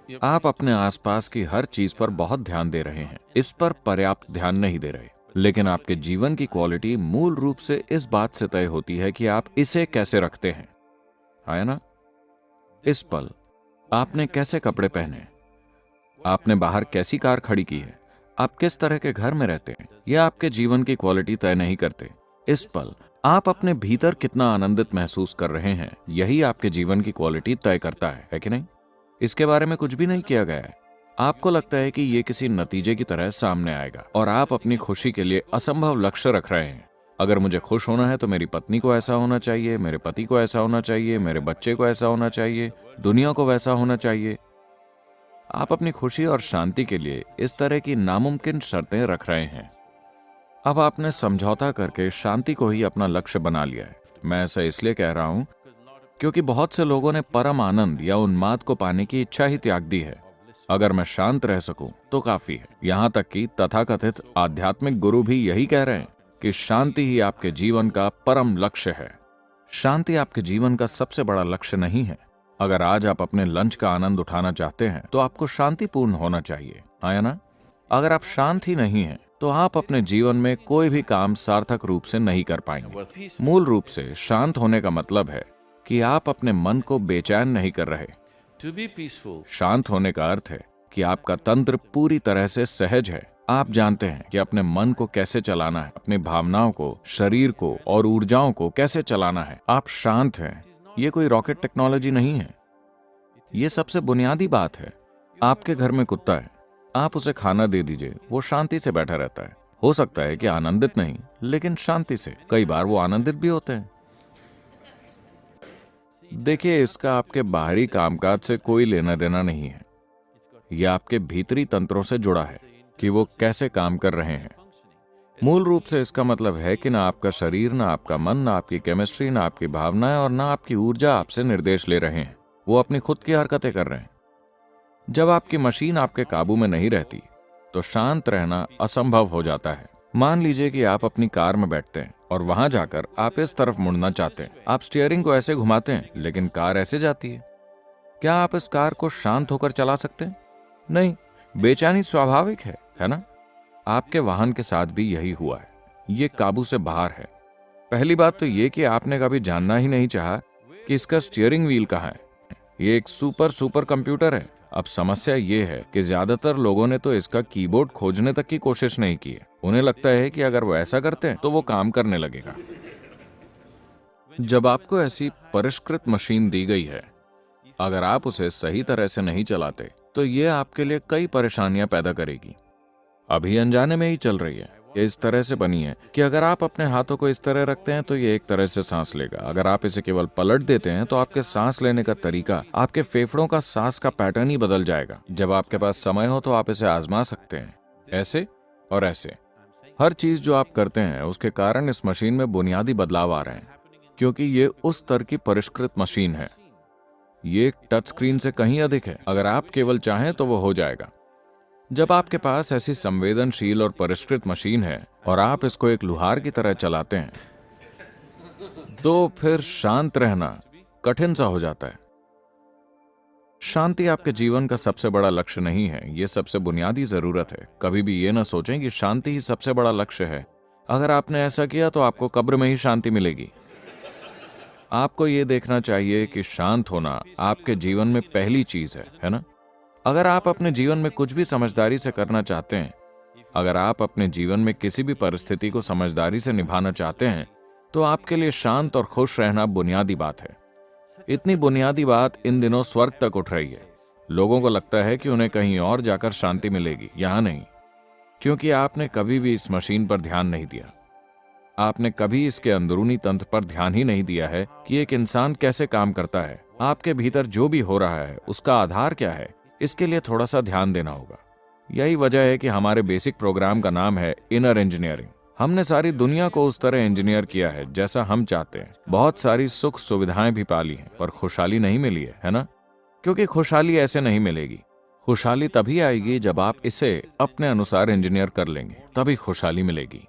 आप अपने आसपास की हर चीज पर बहुत ध्यान दे रहे हैं, इस पर पर्याप्त ध्यान नहीं दे रहे। लेकिन आपके जीवन की क्वालिटी मूल रूप से इस बात से तय होती है कि आप इसे कैसे रखते हैं, है ना? इस पल आपने कैसे कपड़े पहने, आपने बाहर कैसी कार खड़ी की है, आप किस तरह के घर में रहते हैं, यह आपके जीवन की क्वालिटी तय नहीं करते। इस पल आप अपने भीतर कितना आनंदित महसूस कर रहे हैं, यही आपके जीवन की क्वालिटी तय करता है कि नहीं? इसके बारे में कुछ भी नहीं किया गया है। आपको लगता है कि ये किसी नतीजे की तरह सामने आएगा और आप अपनी खुशी के लिए असंभव लक्ष्य रख रहे हैं। अगर मुझे खुश होना है तो मेरी पत्नी को ऐसा होना चाहिए, मेरे पति को ऐसा होना चाहिए, मेरे बच्चे को ऐसा होना चाहिए, दुनिया को वैसा होना चाहिए। आप अपनी खुशी और शांति के लिए इस तरह की नामुमकिन शर्तें रख रहे हैं। अब आपने समझौता करके शांति को ही अपना लक्ष्य बना लिया है। मैं ऐसा इसलिए कह रहा हूं क्योंकि बहुत से लोगों ने परम आनंद या उन्माद को पाने की इच्छा ही त्याग दी है। अगर मैं शांत रह सकूं तो काफी है। यहां तक कि तथाकथित आध्यात्मिक गुरु भी यही कह रहे हैं कि शांति ही आपके जीवन का परम लक्ष्य है। शांति आपके जीवन का सबसे बड़ा लक्ष्य नहीं है। अगर आज आप अपने लंच का आनंद उठाना चाहते हैं तो आपको शांतिपूर्ण होना चाहिए, है ना? अगर आप शांत ही नहीं हैं तो आप अपने जीवन में कोई भी काम सार्थक रूप से नहीं कर पाएंगे। मूल रूप से शांत होने का मतलब है कि आप अपने मन को बेचैन नहीं कर रहे। शांत होने का अर्थ है कि आपका तंत्र पूरी तरह से सहज है। आप जानते हैं कि अपने मन को कैसे चलाना है, अपनी भावनाओं को, शरीर को और ऊर्जाओं को कैसे चलाना है। आप शांत हैं। ये कोई रॉकेट टेक्नोलॉजी नहीं है, ये सबसे बुनियादी बात है। आपके घर में कुत्ता है, आप उसे खाना दे दीजिए, वो शांति से बैठा रहता है। हो सकता है कि आनंदित नहीं, लेकिन शांति से। कई बार वो आनंदित भी होते हैं। देखिए, इसका आपके बाहरी कामकाज से कोई लेना देना नहीं है। यह आपके भीतरी तंत्रों से जुड़ा है कि वो कैसे काम कर रहे हैं। मूल रूप से इसका मतलब है कि ना आपका शरीर, ना आपका मन, ना आपकी केमिस्ट्री, ना आपकी भावनाएं और ना आपकी ऊर्जा आपसे निर्देश ले रहे हैं। वो अपनी खुद की हरकतें कर रहे हैं। जब आपकी मशीन आपके काबू में नहीं रहती तो शांत रहना असंभव हो जाता है। मान लीजिए कि आप अपनी कार में बैठते हैं और वहां जाकर आप इस तरफ मुड़ना चाहते हैं। आप स्टीयरिंग को ऐसे घुमाते हैं, लेकिन कार ऐसे जाती है। क्या आप इस कार को शांत होकर चला सकते हैं? नहीं। बेचैनी स्वाभाविक है ना? आपके वाहन के साथ भी यही हुआ है। ये काबू से बाहर है। पहली बात तो ये कि आपने कभी जानना ही नहीं चाहा कि इसका स्टीयरिंग व्हील कहाँ है। ये एक सुपर कंप्यूटर है। अब समस्या ये है कि ज्यादातर लोगों ने तो इसका कीबोर्ड खोजने तक की कोशिश नहीं की है। उन्हें लगता है कि अगर वो ऐसा करते हैं तो वो काम करने लगेगा। जब आपको ऐसी परिष्कृत मशीन दी गई है, अगर आप उसे सही तरह से नहीं चलाते तो ये आपके लिए कई परेशानियां पैदा करेगी। अभी अनजाने में ही चल रही है। ये इस तरह से बनी है कि अगर आप अपने हाथों को इस तरह रखते हैं तो ये एक तरह से सांस लेगा। अगर आप इसे केवल पलट देते हैं तो आपके सांस लेने का तरीका, आपके फेफड़ों का सांस का पैटर्न ही बदल जाएगा। जब आपके पास समय हो तो आप इसे आजमा सकते हैं, ऐसे और ऐसे। हर चीज जो आप करते हैं उसके कारण इस मशीन में बुनियादी बदलाव आ रहे हैं, क्योंकि ये उस स्तर की परिष्कृत मशीन है। ये टच स्क्रीन से कहीं अधिक है। अगर आप केवल चाहें तो वो हो जाएगा। जब आपके पास ऐसी संवेदनशील और परिष्कृत मशीन है और आप इसको एक लुहार की तरह चलाते हैं तो फिर शांत रहना कठिन सा हो जाता है। शांति आपके जीवन का सबसे बड़ा लक्ष्य नहीं है, ये सबसे बुनियादी जरूरत है। कभी भी ये ना सोचें कि शांति ही सबसे बड़ा लक्ष्य है। अगर आपने ऐसा किया तो आपको कब्र में ही शांति मिलेगी। आपको ये देखना चाहिए कि शांत होना आपके जीवन में पहली चीज है ना? अगर आप अपने जीवन में कुछ भी समझदारी से करना चाहते हैं, अगर आप अपने जीवन में किसी भी परिस्थिति को समझदारी से निभाना चाहते हैं, तो आपके लिए शांत और खुश रहना बुनियादी बात है। इतनी बुनियादी बात इन दिनों स्वर्ग तक उठ रही है। लोगों को लगता है कि उन्हें कहीं और जाकर शांति मिलेगी, यहां नहीं, क्योंकि आपने कभी भी इस मशीन पर ध्यान नहीं दिया। आपने कभी इसके अंदरूनी तंत्र पर ध्यान ही नहीं दिया है कि एक इंसान कैसे काम करता है। आपके भीतर जो भी हो रहा है उसका आधार क्या है, इसके लिए थोड़ा सा ध्यान देना होगा। यही वजह है कि हमारे बेसिक प्रोग्राम का नाम है इनर इंजीनियरिंग। हमने सारी दुनिया को उस तरह इंजीनियर किया है जैसा हम चाहते हैं। बहुत सारी सुख सुविधाएं भी पाली हैं, पर खुशहाली नहीं मिली है ना? क्योंकि खुशहाली ऐसे नहीं मिलेगी। खुशहाली तभी आएगी जब आप इसे अपने अनुसार इंजीनियर कर लेंगे, तभी खुशहाली मिलेगी।